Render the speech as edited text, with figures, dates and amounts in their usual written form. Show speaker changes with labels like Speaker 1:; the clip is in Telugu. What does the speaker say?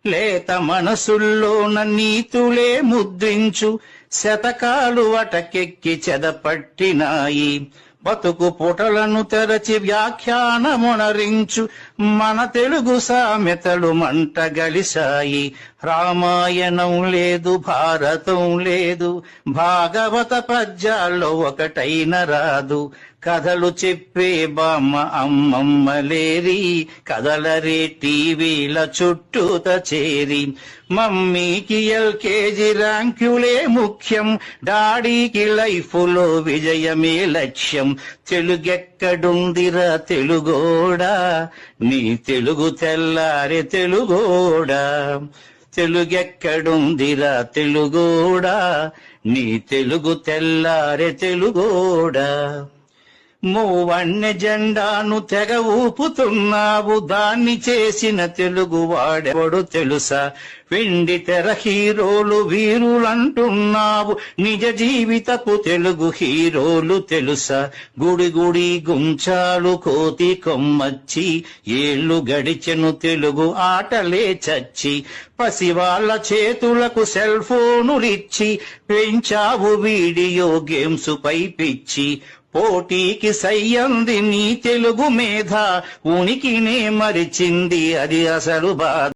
Speaker 1: లేత మనసుల్లోన నీతులే ముద్రించు శతకాలు అటకెక్కి చెదపట్టినాయి. బతుకు పుటలను తెరచి వ్యాఖ్యానమునరించు మన తెలుగు సామెతలు మంట గలిశాయి. రామాయణం లేదు, భారతం లేదు, భాగవత పద్యాల్లో ఒకటైన రాదు. కథలు చెప్పే బామ్మ అమ్మమ్మ లేరి, కథలరే టీవీల చుట్టూత చేరి. మమ్మీకి ఎల్కేజీ ర్యాంకులే ముఖ్యం, డాడీకి లైఫ్లో విజయమే లక్ష్యం. తెలుగెక్కడుందిరా తెలుగోడా, నీ తెలుగు తెల్లారే తెలుగోడా. తెలుగెక్కడుందిరా తెలుగోడా, నీ తెలుగు తెల్లారే తెలుగోడా. మూవన్నె జెండాను తెగ ఊపుతున్నావు, దాన్ని చేసిన తెలుగు వాడెవడు తెలుసా? వెండి తెర హీరోలు వీరులంటున్నావు, నిజ జీవితపు తెలుగు హీరోలు తెలుసా? గుడి గుడి గుంచాలు కోతి కొమ్మచ్చి, ఏళ్ళు గడిచెను తెలుగు ఆటలే చచ్చి. పసివాళ్ల చేతులకు సెల్ ఫోనులిచ్చి పెంచావు వీడియో గేమ్స్ పై పిచ్చి. పోటీకి సయ్యంది నీ తెలుగు మేధ, ఉనికినే మరిచింది అది అసలు బాధ.